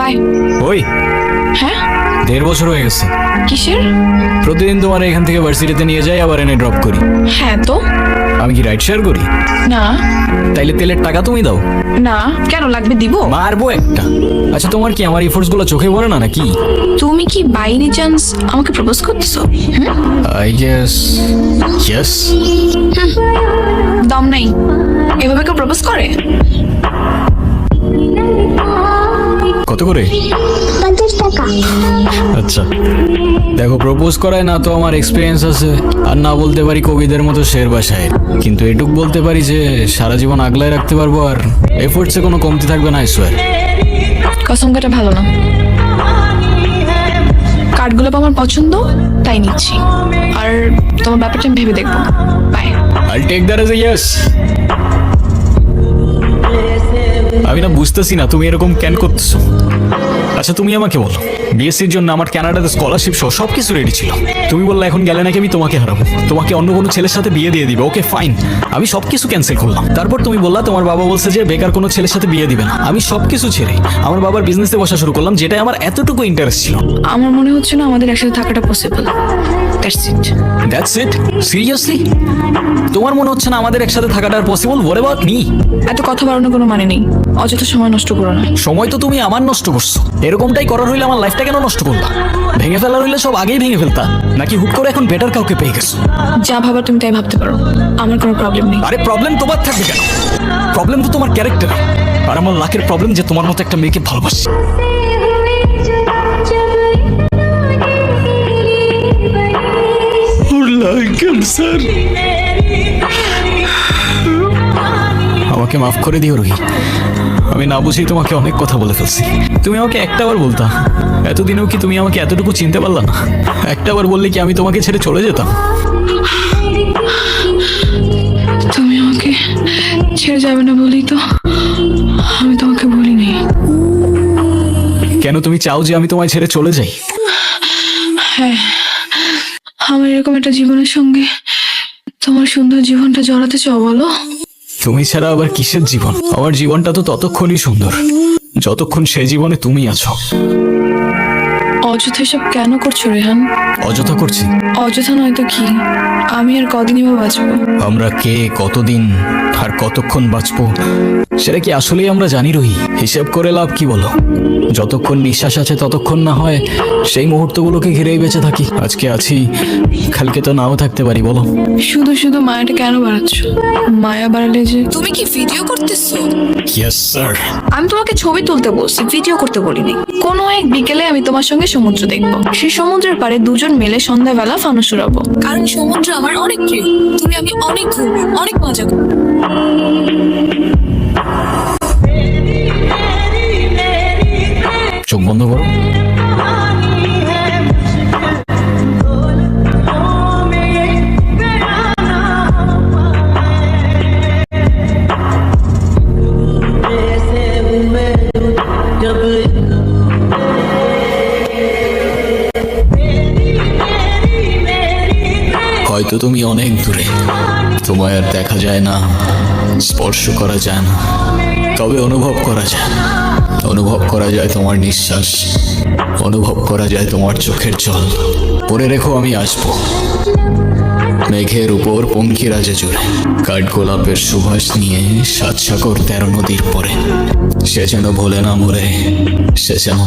By. ওই হ্যাঁ 1.5 বছর হয়ে গেছে। কিসের? প্রতিদিন তোমার এখান থেকে ভার্সিটিতে নিয়ে যাই, আবার এনে ড্রপ করি। হ্যাঁ তো আমি কি রাইড শেয়ার করি? না তাইলে তেলের টাকা তুমি দাও। না, কেন লাগবে? দিব। মারবো একটা। আচ্ছা তোমার কি আমার এফোর্টস গুলো চোখে পড়ে না নাকি? তুমি কি বাই এনি চান্স আমাকে প্রপোজ করতেছো? I guess yes. দম নাই, এভাবে কেউ প্রপোজ করে? কত করে? 50 টাকা। আচ্ছা দেখো, প্রপোজ করায় না তো আমার এক্সপিরিয়েন্স আছে, আর না বলতে পারি কবিদের মতো শের বা শায়ের, কিন্তু এটুক বলতে পারি যে সারা জীবন আগলায় রাখতে পারবো, আর এফোর্টসে কোনো কমতি থাকবে না, আই সোয়ার। কসম কাটা ভালো না। কার্ডগুলো আমার পছন্দ, তাই নিচ্ছি। আর তোমার ব্যাপারটা আমি ভেবে দেখবো। Bye. I take that as a yes. আমি না বুঝতেছি না তুমি এরকম কেন করতেছো। আচ্ছা তুমি আমাকে বলো, বিএসসির জন্য আমার কানাডাতে স্কলারশিপ সহ সবকিছু রেডি ছিল। তুমি বললে এখন গেলে নাকি আমি তোমাকে হারাবো, তোমাকে অন্য কোনো ছেলের সাথে বিয়ে দিয়ে দিবে। ওকে ফাইন, আমি সবকিছু ক্যান্সেল করলাম। তারপর তুমি বললা তোমার বাবা বলছে যে বেকার কোনো ছেলের সাথে বিয়ে দিবে না। আমি সবকিছু ছেড়ে আমার বাবার বিজনেসে বসা শুরু করলাম, যেটাই আমার এতটুকু ইন্টারেস্ট ছিল। আমার মনে হচ্ছে না আমাদের একসাথে থাকাটা possible. That's it. That's it? Seriously তোমার মনে হচ্ছে না আমাদের একসাথে থাকাটা পসিবল? What about me? এত কথা বাড়ানোর কোনো মানে নেই, অযথা সময় নষ্ট করো না। সময় তো তুমি আমার নষ্ট করছো। এরকমটাই করার হইলে আমার লাইফটা কেন নষ্ট করলা? ভেঙে ফেলার হইলে সব আগেই ভেঙে ফেলতা, নাকি হুট করে এখন বেটার কাউকে পেয়ে গেছো? যা ভাবার তুমি তাই ভাবতে পারো, আমার কোনো প্রবলেম নেই। আরে প্রবলেম তোমার থাকবে কেন? প্রবলেম তো তোমার ক্যারেক্টার, আর আমার লাখের প্রবলেম যে তোমার মতো একটা মেয়েকে ভালোবাসি। স্যার আমাকে মাফ করে দিও রুহি, আমি না বুঝেই তোমাকে অনেক কথা বলে ফেলছি। তুমি আমাকে একটাবার বলতা, এতদিনেও কি তুমি আমাকে এতটুকু চিনতে পারলা না? একটাবার বললে কি আমি তোমাকে ছেড়ে চলে যেতাম? তুমি আমাকে ছেড়ে যাবে না বলেই তো আমি তোমাকে বলিনি। কেন তুমি চাও যে আমি তোমায় ছেড়ে চলে যাই? হ্যাঁ, আমার এরকম একটা জীবনের সঙ্গে তোমার সুন্দর জীবনটা জড়াতে চাও বলো? তুমি ছাড়া আবার কিসের জীবন? আমার জীবনটা তো ততক্ষণই সুন্দর যতক্ষণ সে জীবনে তুমি আছো। অযথা এসব কেন করছো রেহান? অযথা করছি? অযথা নয় তো কি, আমি আর কদিনই বা বাঁচবো? আমরা কে, কতদিন আর কতক্ষণ বাঁচবো সেটা কি আসলেই আমরা জানি রুহি? হিসেব করে লাভ কি বলো? যতক্ষণ নিঃশ্বাস আছে ততক্ষণ না হয় সেই মুহূর্তগুলোকে ঘিরেই বেঁচে থাকি। আজকে আছি, কালকে তো নাও থাকতে পারি, বলো? শুধু শুধু মায়াটা কেন বাড়াচ্ছ? মায়া বাড়ালে যে তুমি কি ভিডিও করতেছো? Yes sir. আমি তোমাকে ছবি তুলতে বলছি, ভিডিও করতে বলিনি। কোনো এক বিকেলে আমি তোমার সঙ্গে সমুদ্র দেখবো, সেই সমুদ্রের পাড়ে দুজন মিলে সন্ধ্যাবেলা ফানুস উড়াবো। কারণ সমুদ্র আমার অনেক প্রিয়। তুমি আমি অনেক ঘুরবো, অনেক মজা করবো। চোখ বন্ধ করো। হয়তো তুমি অনেক দূরে, তোমায় আর দেখা যায় না, স্পর্শ করা যায় না, তবে অনুভব করা যায়। অনুভব করা যায় তোমার নিঃশ্বাস, অনুভব করা যায় তোমার চোখের জল। পরে রেখো আমি আসবো মেঘের উপর পঙ্খিরাজে জুড়ে, কাঠগোলাপের সুবাস নিয়ে 7 সাগর 13 নদীর পরে। সে যেন ভোলে না মরে, সে যেন